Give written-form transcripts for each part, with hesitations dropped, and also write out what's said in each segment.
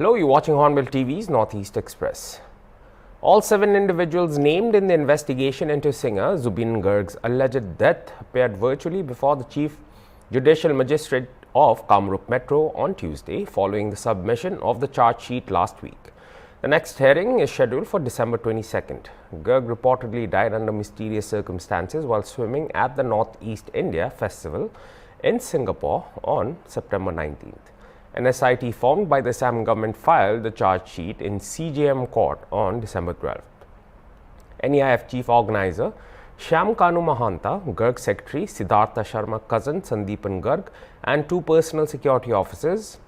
Hello, you're watching Hornbill TV's Northeast Express. All 7 individuals named in the investigation into singer Zubeen Garg's alleged death appeared virtually before the Chief Judicial Magistrate of Kamrup Metro on Tuesday, following the submission of the charge sheet last week. The next hearing is scheduled for December 22nd. Garg reportedly died under mysterious circumstances while swimming at the Northeast India Festival in Singapore on September 19th. An SIT formed by the Assam government filed the charge sheet in CJM court on December 12th. NEIF chief organizer Shyam Kanu Mahanta, Garg secretary Siddhartha Sharma cousin Sandeepan Garg, and 2 personal security officers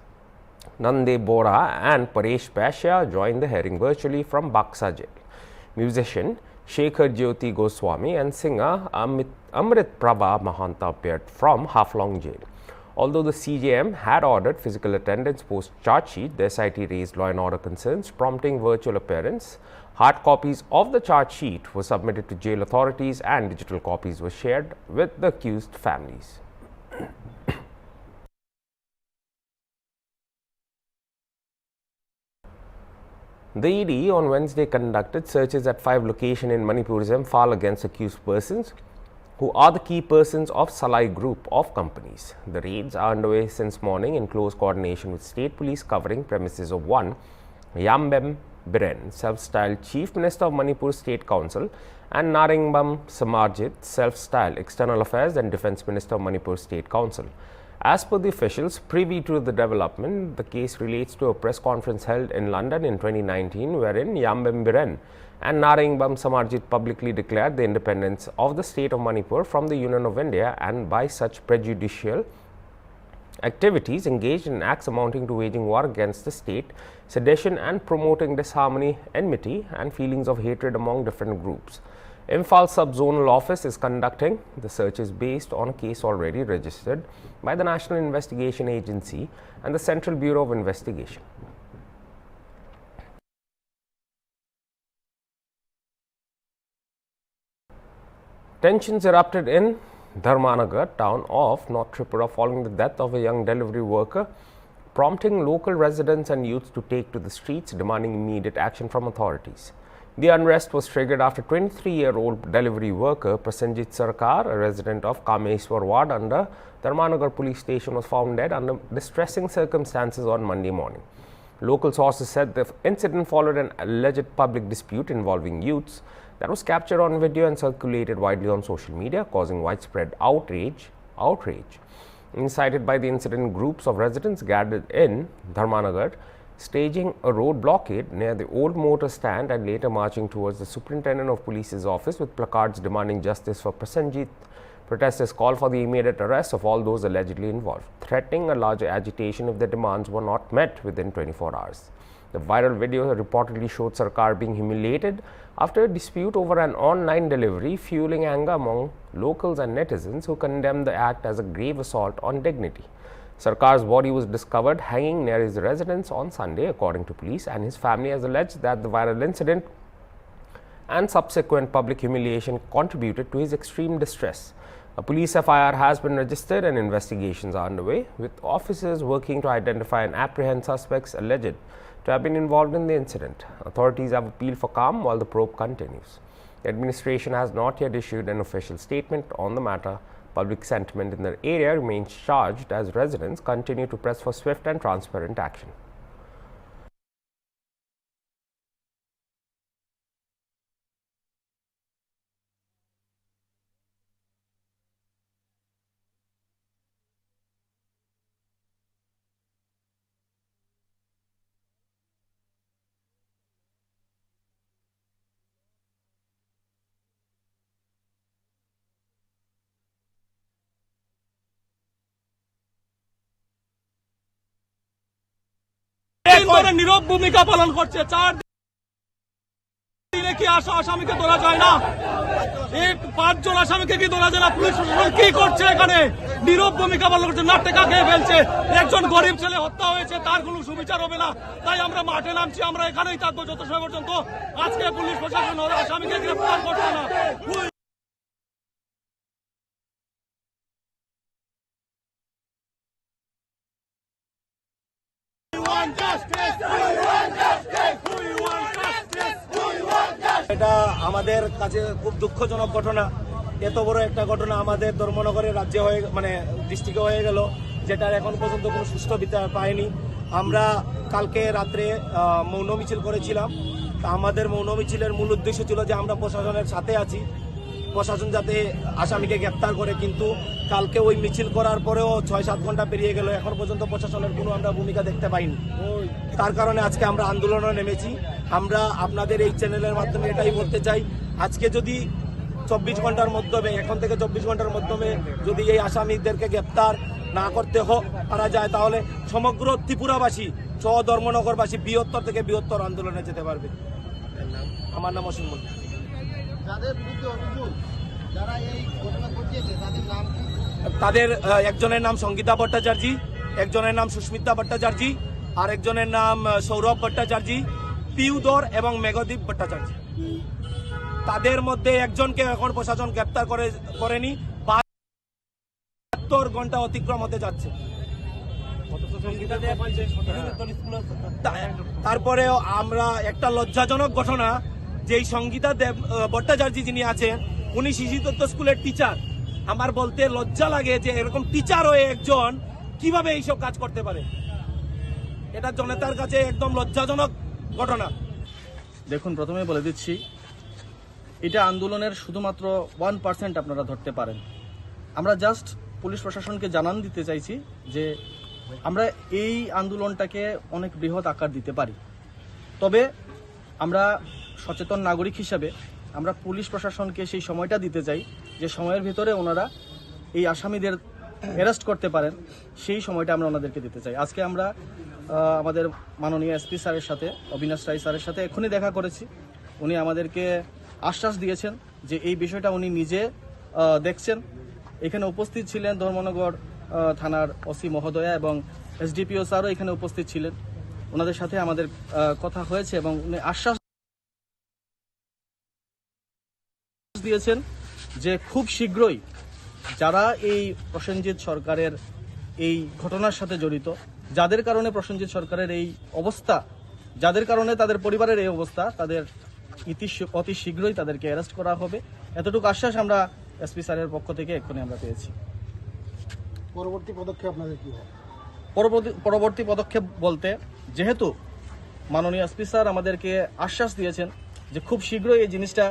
Nande Bora and Paresh Pashya joined the hearing virtually from Baksa jail. Musician Shekhar Jyoti Goswami and singer Amrit Prabha Mahanta appeared from Haflong jail. Although the CJM had ordered physical attendance post-charge sheet, the SIT raised law and order concerns, prompting virtual appearance. Hard copies of the charge sheet were submitted to jail authorities and digital copies were shared with the accused families. The ED on Wednesday conducted searches at 5 locations in Manipur's Imphal against accused persons who are the key persons of Salai Group of companies. The raids are underway since morning in close coordination with state police, covering premises of 1 Yambem Biren, self-styled Chief Minister of Manipur State Council, and Naringbam Samarjit, self-styled External Affairs and Defence Minister of Manipur State Council. As per the officials privy to the development, the case relates to a press conference held in London in 2019, wherein Yambem Biren and Naringbam Samarjit publicly declared the independence of the state of Manipur from the Union of India, and by such prejudicial activities engaged in acts amounting to waging war against the state, sedition and promoting disharmony, enmity and feelings of hatred among different groups. Imphal Sub-Zonal Office is conducting the searches based on a case already registered by the National Investigation Agency and the Central Bureau of Investigation. Tensions erupted in Dharmanagar town of North Tripura following the death of a young delivery worker, prompting local residents and youths to take to the streets demanding immediate action from authorities. The unrest was triggered after 23-year-old delivery worker Prasenjit Sarkar, a resident of Kameswar ward under Dharmanagar police station, was found dead under distressing circumstances on Monday morning. Local sources said the incident followed an alleged public dispute involving youths that was captured on video and circulated widely on social media, causing widespread outrage. Incited by the incident, groups of residents gathered in Dharmanagar, staging a road blockade near the old motor stand and later marching towards the Superintendent of Police's office with placards demanding justice for Prasenjit. Protesters called for the immediate arrest of all those allegedly involved, threatening a larger agitation if their demands were not met within 24 hours. The viral video reportedly showed Sarkar being humiliated after a dispute over an online delivery, fueling anger among locals and netizens who condemned the act as a grave assault on dignity. Sarkar's body was discovered hanging near his residence on Sunday, according to police, and his family has alleged that the viral incident and subsequent public humiliation contributed to his extreme distress. A police FIR has been registered and investigations are underway, with officers working to identify and apprehend suspects alleged to have been involved in the incident. Authorities have appealed for calm while the probe continues. The administration has not yet issued an official statement on the matter. Public sentiment in the area remains charged as residents continue to press for swift and transparent action. নীরব ভূমিকা পালন করছে 4 দিনে কি আসামিকে ধরা যায় না? 5 জন আসামিকে কি ধরা যায় না? পুলিশ প্রশাসন কি করছে এখানে? নীরব ভূমিকা পালন করছে, নাট্যকা খেয়ে ফেলছে। একজন গরিব ছেলে হত্যা হয়েছে, তার কোনো সুবিচার হবে না। তাই আমরা মাঠে নামছি, আমরা এখানেই থাকবো যত সময় পর্যন্ত আজকে পুলিশ প্রশাসন আসামিকে গ্রেফতার করছে না। এটা আমাদের কাছে খুব দুঃখজনক ঘটনা। এত বড় একটা ঘটনা আমাদের ধর্মনগরের রাজ্যে হয়ে মানে ডিস্ট্রিক্টে হয়ে গেল, যেটার এখন পর্যন্ত কোনো সুষ্ঠু বিচার পায়নি। আমরা কালকে রাত্রে মৌন মিছিল করেছিলাম। তা আমাদের মৌন মিছিলের মূল উদ্দেশ্য ছিল যে আমরা প্রশাসনের সাথে আছি, প্রশাসন যাতে আসামিকে গ্রেপ্তার করে। কিন্তু কালকে ওই মিছিল করার পরেও 6-7 ঘন্টা পেরিয়ে গেল, এখন পর্যন্ত প্রশাসনের কোনো আমরা ভূমিকা দেখতে পাইনি। তার কারণে আজকে আমরা আন্দোলনে নেমেছি। আমরা আপনাদের এই চ্যানেলের মাধ্যমে এটাই বলতে চাই, আজকে যদি 24 ঘন্টার মাধ্যমে, এখন থেকে 24 ঘন্টার মাধ্যমে যদি এই আসামিদেরকে গ্রেপ্তার না করতে পারা যায়, তাহলে সমগ্র ত্রিপুরাবাসী ধর্মনগরবাসী বৃহত্তর থেকে বৃহত্তর আন্দোলনে যেতে পারবে। আমার নাম অসীম মন্ডল। তাদের একজনের নাম সঙ্গীতা ভট্টাচার্য, একজনের নাম সুস্মিতা ভট্টাচার্য, আর একজনের নাম সৌরভ ভট্টাচার্য, পিউদর এবং মেঘদীপ ভট্টাচার্য। তাদের মধ্যে একজনকে এখন প্রশাসন গ্রেপ্তার করেনি। 72 ঘন্টা অতিক্রম হতে যাচ্ছে। তারপরেও আমরা একটা লজ্জাজনক ঘটনা, যেই সঙ্গীতা ভট্টাচার্য যিনি আছেন, উনি শিশুতত্ত্ব স্কুলের টিচার। আমার বলতে লজ্জা লাগে যে এরকম টিচার হয়ে একজন কিভাবে এইসব কাজ করতে পারে। এটা জনতার কাছে একদম লজ্জাজনক ঘটনা। দেখুন, প্রথমে বলে দিচ্ছি, এটা আন্দোলনের শুধুমাত্র 1% আপনারা ধরতে পারেন। আমরা জাস্ট পুলিশ প্রশাসনকে জানান দিতে চাইছি যে আমরা এই আন্দোলনটাকে অনেক বৃহৎ আকার দিতে পারি। তবে আমরা সচেতন নাগরিক হিসাবে আমরা পুলিশ প্রশাসনকে সেই সময়টা দিতে চাই যে সময়ের ভিতরে ওনারা এই আসামিদের অ্যারেস্ট করতে পারেন, সেই সময়টা আমরা ওনাদেরকে দিতে চাই। আজকে আমরা আমাদের মাননীয় এসপি স্যারের সাথে, অবিনাশ রায় স্যারের সাথে এখনই দেখা করেছি। উনি আমাদেরকে আশ্বাস দিয়েছেন যে এই বিষয়টা উনি নিজে দেখছেন। এখানে উপস্থিত ছিলেন ধর্মনগর থানার ওসি মহোদয়া এবং এসডিপিও স্যারও এখানে উপস্থিত ছিলেন। ওনাদের সাথে আমাদের কথা হয়েছে এবং উনি আশ্বাস দিয়েছেন যে খুব শীঘ্রই যারা এই প্রসেনজিৎ সরকারের এই ঘটনার সাথে জড়িত, যাদের কারণে প্রসেনজিৎ সরকারের এই অবস্থা, যাদের কারণে তাদের পরিবারের এই অবস্থা, তাদের অতি শীঘ্রই তাদেরকে অ্যারেস্ট করা হবে। এতটুকু আশ্বাস আমরা এসপি স্যারের পক্ষ থেকে এক্ষুনি আমরা পেয়েছি। পরবর্তী পদক্ষেপ আপনাদের কি হবে? পরবর্তী পদক্ষেপ বলতে, যেহেতু মাননীয় এসপি স্যার আমাদেরকে আশ্বাস দিয়েছেন যে খুব শীঘ্রই এই জিনিসটা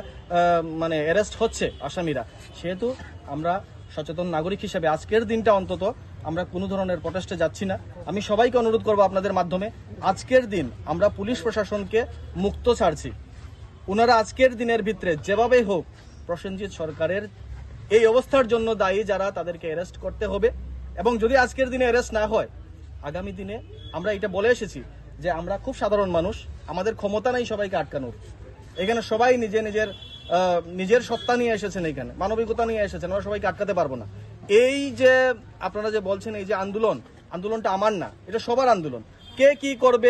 মানে অ্যারেস্ট হচ্ছে আসামিরা, সেহেতু আমরা সচেতন নাগরিক হিসেবে আজকের দিনটা অন্তত আমরা কোনো ধরনের প্রটেস্টে যাচ্ছি না। আমি সবাইকে অনুরোধ করব আপনাদের মাধ্যমে, আজকের দিন আমরা পুলিশ প্রশাসনকে মুক্ত ছাড়ছি। ওনারা আজকের দিনের ভিতরে যেভাবেই হোক প্রসেনজিৎ সরকারের এই অবস্থার জন্য দায়ী যারা, তাদেরকে অ্যারেস্ট করতে হবে। এবং যদি আজকের দিনে অ্যারেস্ট না হয়, আগামী দিনে আমরা এটা বলে এসেছি যে আমরা খুব সাধারণ মানুষ, আমাদের ক্ষমতা নেই সবাইকে আটকানোর। এখানে সবাই নিজের সত্তা নিয়ে এসেছেন, এখানে মানবিকতা নিয়ে এসেছেন, আমরা সবাইকে আটকাতে পারবো না। এই যে আপনারা যে বলছেন এই যে আন্দোলনটা আমার না, এটা সবার আন্দোলন। কে কি করবে,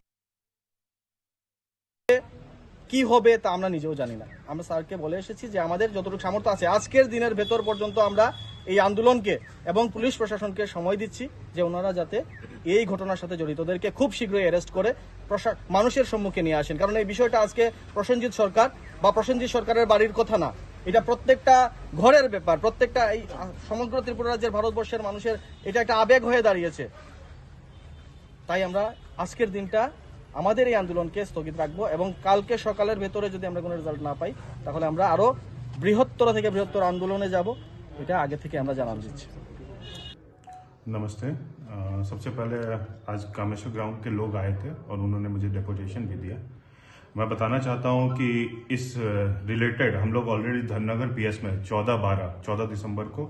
কি হবে তা আমরা নিজেও জানি না। আমরা স্যারকে বলে এসেছি যে আমাদের যতটুকু সামর্থ্য আছে আজকের দিনের ভেতর পর্যন্ত আমরা এই আন্দোলনকে এবং পুলিশ প্রশাসনকে সময় দিচ্ছি যে ওনারা যাতে এই ঘটনার সাথে জড়িতদেরকে খুব শীঘ্রই অ্যারেস্ট করে মানুষের সম্মুখে নিয়ে আসেন। কারণ এই বিষয়টা আজকে প্রসেনজিৎ সরকার বা প্রসেনজিৎ সরকারের বাড়ির কথা না, এটা প্রত্যেকটা ঘরের ব্যাপার, প্রত্যেকটা এই সমগ্র ত্রিপুরা রাজ্যের, ভারতবর্ষের মানুষের এটা একটা আবেগ হয়ে দাঁড়িয়েছে। তাই আমরা আজকের দিনটা আমাদের এই আন্দোলনকে স্থগিত রাখবো এবং কালকে সকালের ভেতরে যদি আমরা কোনো রেজাল্ট না পাই, তাহলে আমরা আরো বৃহত্তর থেকে বৃহত্তর আন্দোলনে যাব, এটা আগে থেকে আমরা জানান দিচ্ছি। नमस्ते। सबसे पहले आज कामेश्वर ग्राउंड के लोग आए थे और उन्होंने मुझे डेपुटेशन भी दिया। मैं बताना चाहता हूं कि इस रिलेटेड हम लोग ऑलरेडी धननगर पीएस में 14 दिसंबर को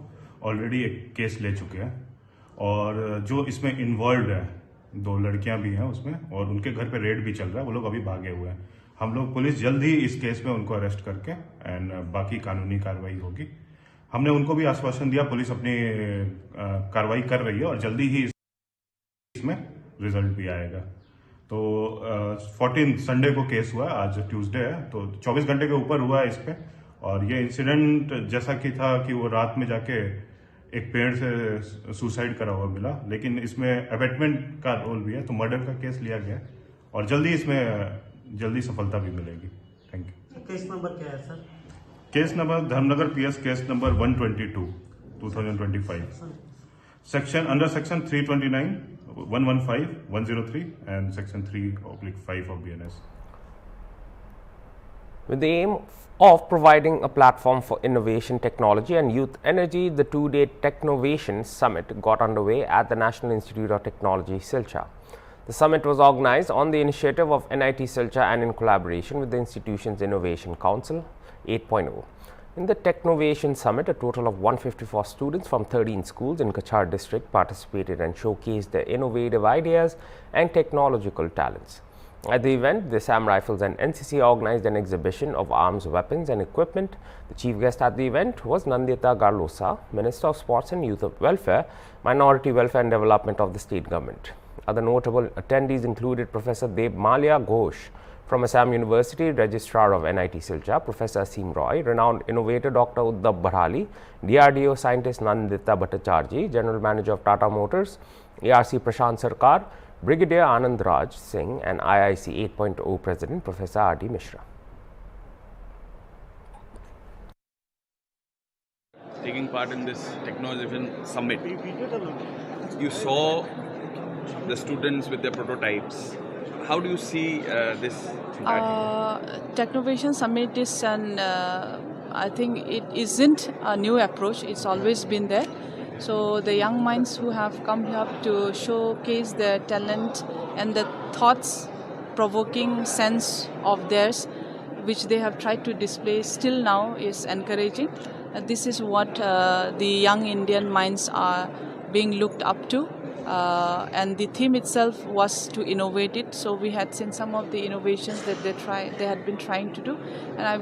ऑलरेडी एक केस ले चुके हैं और जो इसमें इन्वॉल्व है 2 लड़कियां भी हैं उसमें, और उनके घर पे रेड भी चल रहा है, वो लोग अभी भागे हुए हैं। हम लोग पुलिस जल्द ही इस केस में उनको अरेस्ट करके एंड बाकी कानूनी कार्रवाई होगी। हमने उनको भी आश्वासन दिया, पुलिस अपनी कार्रवाई कर रही है और जल्दी ही इसमें रिजल्ट भी आएगा। तो 14 संडे को केस हुआ, आज ट्यूसडे है, तो 24 घंटे के ऊपर हुआ है इस पे। और ये इंसिडेंट जैसा कि था कि वो रात में जाके एक पेड़ से सुसाइड करा हुआ मिला, लेकिन इसमें अबेटमेंट का रोल भी है, तो मर्डर का केस लिया गया और जल्दी सफलता भी मिलेगी। Thank you. केस नंबर क्या है sir? Case number Dharmanagar PS case number 122 2025 section under section 329 115 103 and section 3/5 of BNS. With the aim of providing a platform for innovation, technology and youth energy, the two-day Technovation Summit got underway at the National Institute of Technology, Silchar. The summit was organized on the initiative of NIT Silchar and in collaboration with the institution's Innovation Council 8.0. In the Technovation Summit, a total of 154 students from 13 schools in Cachar district participated and showcased their innovative ideas and technological talents. At the event, the Sam Rifles and NCC organized an exhibition of arms, weapons and equipment. The chief guest at the event was Nandita Garlosa, Minister of Sports and Youth Welfare, Minority Welfare and Development of the state government. Other notable attendees included Professor Deb Malia Ghosh from Assam University, Registrar of NIT Silchar, Professor Asim Roy, renowned innovator Dr. Uddhav Bharali, DRDO scientist Nandita Bhattacharjee, General Manager of Tata Motors, ARC Prashant Sarkar, Brigadier Anand Raj Singh and IIC 8.0 President Professor R.D. Mishra. Taking part in this Technovation Summit, you saw the students with their prototypes. How do you see this? Technovation Summit is I think it isn't a new approach, it's always been there. So the young minds who have come here to showcase their talent and the thoughts-provoking sense of theirs, which they have tried to display still now, is encouraging. This is what the young Indian minds are being looked up to. And the theme itself was to innovate it. So we had seen some of the innovations that they had been trying to do. And I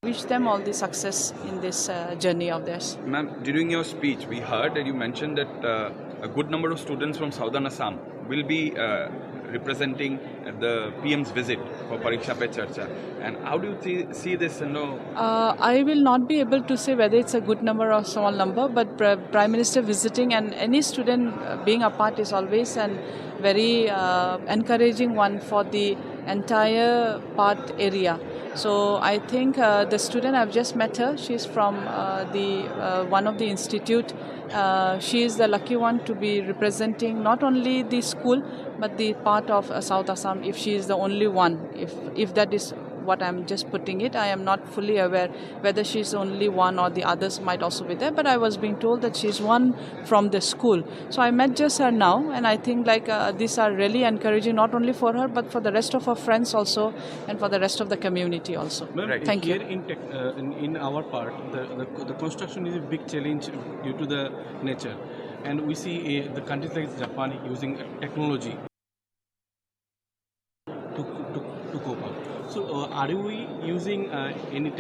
wish them all the success in this journey of theirs. Ma'am, during your speech, we heard that you mentioned that a good number of students from Southern Assam will be representing the PM's visit for Pariksha Pe Charcha. And how do you see this? I will not be able to say whether it's a good number or small number, but Prime Minister visiting and any student being a part is always a very encouraging one for the entire part area. So I think the student, I've just met her, she's from one of the institute. She is the lucky one to be representing not only the school but the part of South Assam, if she is the only one, if that is what I'm just putting it. I am not fully aware whether she's only one or the others might also be there, but I was being told that she's one from the school. So I met just her now, and I think these are really encouraging not only for her but for the rest of her friends also and for the rest of the community also. Right. Thank you. Here in our part, the construction is a big challenge due to the nature, and we see the countries like Japan using technology to cope up. So, are we using any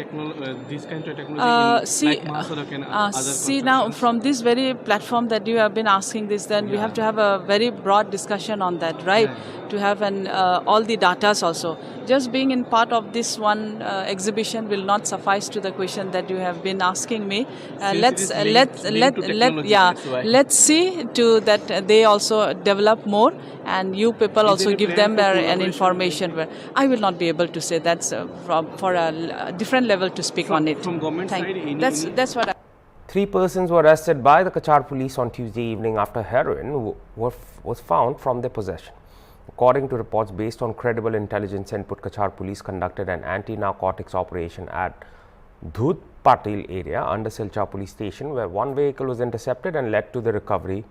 this kind of technology like Mahasadak and other see now from this very platform that you have been asking this, then we have to have a very broad discussion on that, right? Yeah. To have all the datas also. Just being in part of this one exhibition will not suffice to the question that you have been asking me. Let's see to that they also develop more, and you people also give them an information. Where I will not be able to say that's for a different level to speak on it. From government side, that's what. 3 persons were arrested by the Cachar police on Tuesday evening after heroin was found from their possession. According to reports based on credible intelligence input, Cachar police conducted an anti-narcotics operation at Dhut Patil area under Silchar police station, where one vehicle was intercepted and led to the recovery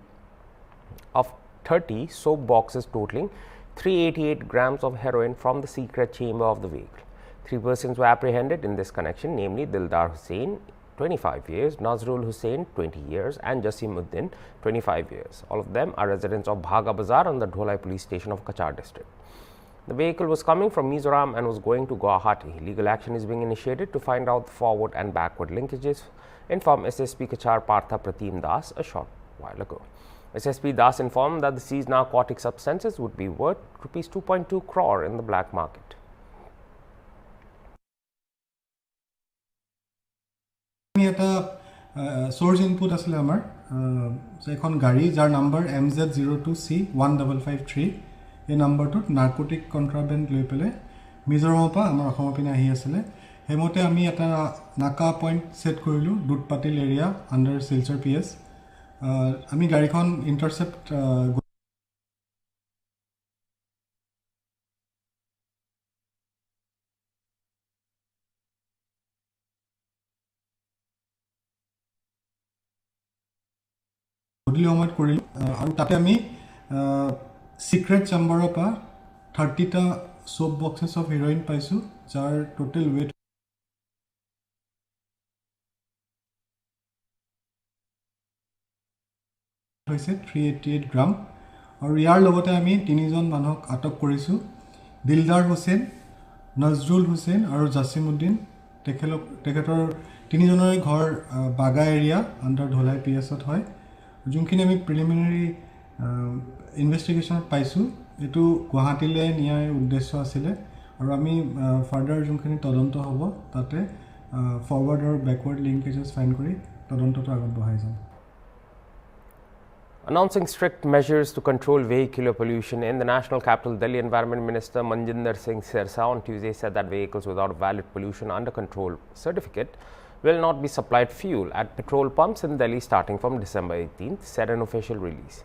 of 30 soap boxes totaling 388 grams of heroin from the secret chamber of the vehicle. 3 persons were apprehended in this connection, namely Dildar Hussain, 25 years, Nazrul Hussain, 20 years and Jasimuddin, 25 years. All of them are residents of Bhaga Bazar on the Dholai police station of Cachar district. The vehicle was coming from Mizoram and was going to Guwahati. Legal action is being initiated to find out the forward and backward linkages, informed SSP Cachar Partha Pratim Das a short while ago. SSP Das informed that the seized narcotic substances would be worth Rs 2.2 crore in the black market. আমি এটা source input আসলে আমার এখন গাড়ী যাৰ number MZ02C1553 এই নাম্বাৰটোত narcotic কণ্ট্ৰাবেণ্ড লৈ পেলাই মিজোৰামৰ পৰা আমাৰ অসমৰ পিনে আহি আছিলে সেইমতে আমি এটা নাকা পইণ্ট ছেট কৰিলোঁ Dudhpatil area under Silchar PS আমি গাড়ীখন ইণ্টাৰচেপ্ট গধূলি সময়ত কৰিলোঁ আৰু তাতে আমি সিক্ৰেট চেম্বাৰৰ পৰা 30টা সোপ বক্সেছ অফ হেৰইন পাইছোঁ যাৰ টোটেল ৱেইট হৈছে 388 গ্ৰাম আৰু ইয়াৰ লগতে আমি তিনিজন মানুহক আটক কৰিছোঁ দিলদাৰ হুছেইন নজৰুল হুছেইন আৰু জাছিমুদ্দিন তেখেতৰ তিনিজনৰে ঘৰ বাগা এৰিয়া আণ্ডাৰ ধলাই PSত হয় যোনখিনি আমি প্ৰিলিমিনাৰী ইনভেষ্টিগেশ্যনত পাইছোঁ এইটো গুৱাহাটীলৈ নিয়াৰ উদ্দেশ্য আছিলে আৰু আমি ফাৰ্ডাৰ যোনখিনি তদন্ত হ'ব তাতে ফৰৱাৰ্ড আৰু বেকৱাৰ্ড লিংকেজেছ ফাইন কৰি তদন্তটো আগত বঢ়াই যাম Announcing strict measures to control vehicular pollution in the national capital, Delhi Environment Minister Manjinder Singh Sirsa on Tuesday said that vehicles without valid pollution under control certificate will not be supplied fuel at petrol pumps in Delhi starting from December 18th, said an official release.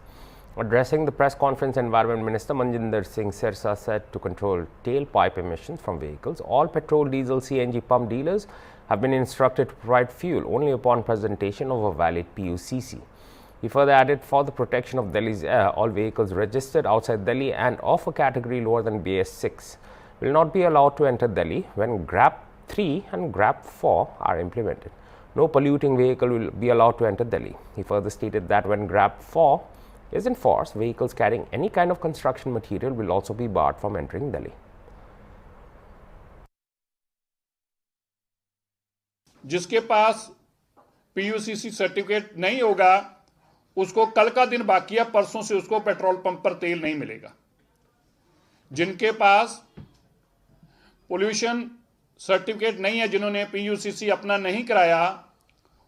Addressing the press conference, Environment Minister Manjinder Singh Sirsa said to control tailpipe emissions from vehicles, all petrol, diesel, CNG pump dealers have been instructed to provide fuel only upon presentation of a valid PUCC. He further added, for the protection of Delhi's air, all vehicles registered outside Delhi and of a category lower than BS6 will not be allowed to enter Delhi when GRAP 3 and GRAP 4 are implemented. No polluting vehicle will be allowed to enter Delhi. He further stated that when GRAP 4 is in force, vehicles carrying any kind of construction material will also be barred from entering Delhi. जिसके पास PUCC certificate नहीं होगा उसको कल का दिन बाकी है, परसों से उसको पेट्रोल पंप पर तेल नहीं मिलेगा। जिनके पास पोल्यूशन सर्टिफिकेट नहीं है, जिन्होंने PUCC अपना नहीं कराया,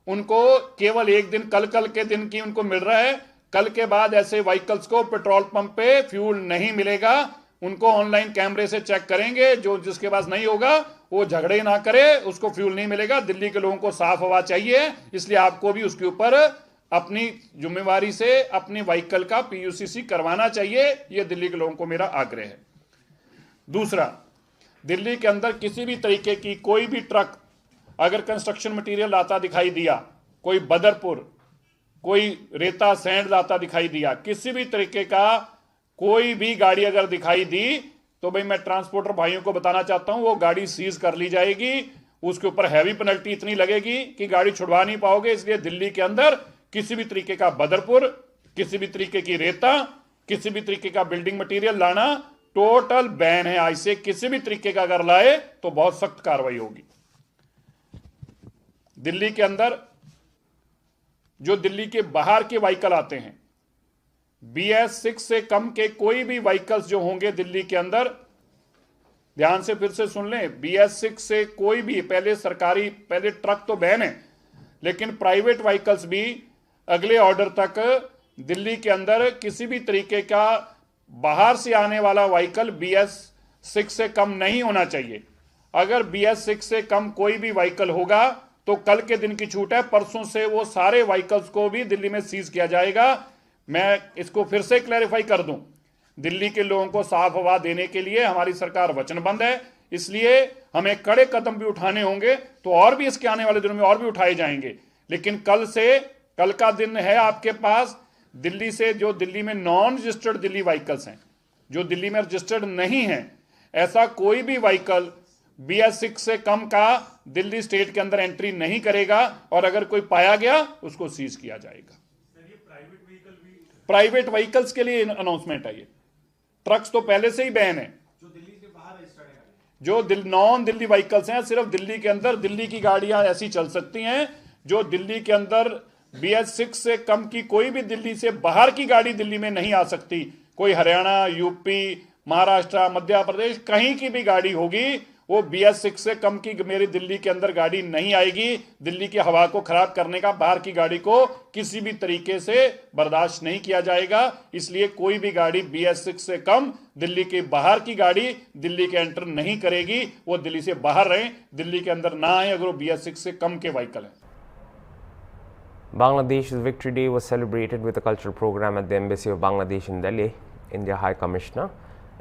उनको केवल एक दिन कल के दिन की उनको मिल रहा है। कल के बाद ऐसे व्हीकल्स को पेट्रोल पंप पे फ्यूल नहीं मिलेगा। उनको ऑनलाइन कैमरे से चेक करेंगे, जो जिसके पास नहीं होगा वो झगड़े ना करे, उसको फ्यूल नहीं मिलेगा। दिल्ली के लोगों को साफ हवा चाहिए, इसलिए आपको भी उसके ऊपर अपनी जिम्मेवारी से अपनी व्हीकल का PUCC करवाना चाहिए। यह दिल्ली के लोगों को मेरा आग्रह है। दूसरा, दिल्ली के अंदर किसी भी तरीके की कोई भी ट्रक अगर कंस्ट्रक्शन मटेरियल लाता दिखाई दिया, कोई बदरपुर, कोई रेता सैंड लाता दिखाई दिया, किसी भी तरीके का कोई भी गाड़ी अगर दिखाई दी, तो भाई मैं ट्रांसपोर्टर भाइयों को बताना चाहता हूं, वो गाड़ी सीज कर ली जाएगी। उसके ऊपर हैवी पेनल्टी इतनी लगेगी कि गाड़ी छुड़वा नहीं पाओगे। इसलिए दिल्ली के अंदर किसी भी तरीके का बदरपुर, किसी भी तरीके की रेता, किसी भी तरीके का बिल्डिंग मटेरियल लाना टोटल बैन है। आज से किसी भी तरीके का अगर लाए तो बहुत सख्त कार्रवाई होगी। दिल्ली के अंदर जो दिल्ली के बाहर के व्हीकल आते हैं, BS6 से कम के कोई भी व्हीकल्स जो होंगे दिल्ली के अंदर, ध्यान से फिर से सुन लें, BS6 से कोई भी, पहले ट्रक तो बैन है, लेकिन प्राइवेट व्हीकल्स भी अगले ऑर्डर तक दिल्ली के अंदर किसी भी तरीके का बाहर से आने वाला व्हीकल BS6 से कम नहीं होना चाहिए। अगर BS6 से कम कोई भी व्हीकल होगा तो कल के दिन की छूट है, परसों से वो सारे व्हीकल्स को भी दिल्ली में सीज किया जाएगा। मैं इसको फिर से क्लैरिफाई कर दूं, दिल्ली के लोगों को साफ हवा देने के लिए हमारी सरकार वचनबद्ध है। इसलिए हमें कड़े कदम भी उठाने होंगे, तो और भी इसके आने वाले दिनों में और भी उठाए जाएंगे। लेकिन कल का दिन है आपके पास, दिल्ली से जो दिल्ली में नॉन रजिस्टर्ड दिल्ली व्हीकल्स हैं, जो दिल्ली में रजिस्टर्ड नहीं है, ऐसा कोई भी व्हीकल BS6 से कम का दिल्ली स्टेट के अंदर एंट्री नहीं करेगा, और अगर कोई पाया गया उसको सीज किया जाएगा। प्राइवेट व्हीकल्स के लिए अनाउंसमेंट है। ये ट्रक्स तो पहले से ही बैन है। जो नॉन दिल्ली व्हीकल्स हैं, सिर्फ दिल्ली के अंदर दिल्ली की गाड़ियां ऐसी चल सकती हैं। जो दिल्ली के अंदर BS6 से कम की कोई भी दिल्ली से बाहर की गाड़ी दिल्ली में नहीं आ सकती। कोई हरियाणा, यूपी, महाराष्ट्र, मध्य प्रदेश, कहीं की भी गाड़ी होगी, वो BS6 से कम की मेरी दिल्ली के अंदर गाड़ी नहीं आएगी। दिल्ली की हवा को खराब करने का बाहर की गाड़ी को किसी भी तरीके से बर्दाश्त नहीं किया जाएगा। इसलिए कोई भी गाड़ी BS6 से कम दिल्ली के बाहर की गाड़ी दिल्ली के एंटर नहीं करेगी। वो दिल्ली से बाहर रहें, दिल्ली के अंदर ना आए अगर वो BS6 से कम के व्हीकल हैं। Bangladesh's Victory Day was celebrated with a cultural program at the Embassy of Bangladesh in Delhi. India High Commissioner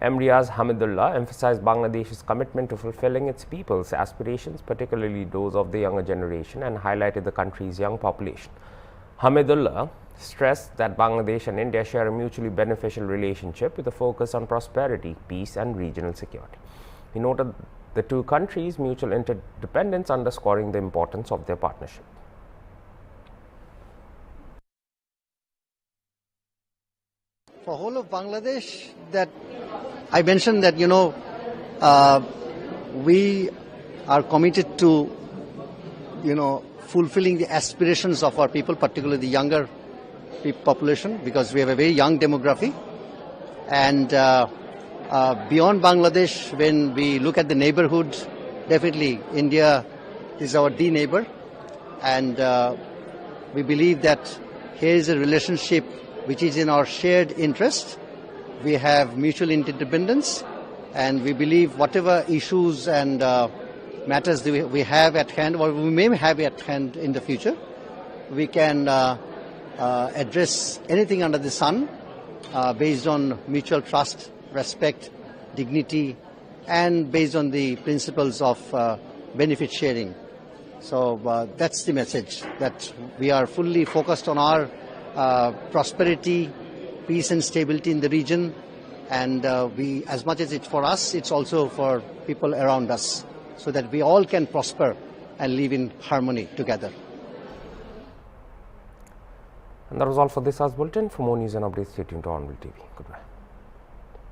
Riaz Hamidullah emphasized Bangladesh's commitment to fulfilling its people's aspirations, particularly those of the younger generation, and highlighted the country's young population. Hamidullah stressed that Bangladesh and India share a mutually beneficial relationship with a focus on prosperity, peace, and regional security. He noted the two countries' mutual interdependence, underscoring the importance of their partnership. For whole of Bangladesh, that I mentioned that, we are committed to, fulfilling the aspirations of our people, particularly the younger population, because we have a very young demography. And beyond Bangladesh, when we look at the neighborhood, definitely India is our neighbor. And we believe that here is a relationship which is in our shared interest. We have mutual interdependence, and we believe whatever issues and matters that we have at hand, or we may have at hand in the future, we can address anything under the sun based on mutual trust, respect, dignity, and based on the principles of benefit sharing. So that's the message, that we are fully focused on our prosperity, peace and stability in the region, and we, as much as it's for us, it's also for people around us, so that we all can prosper and live in harmony together. And that was all for this hour's bulletin. For more news and updates, stay tuned to HornbillTV. Goodbye.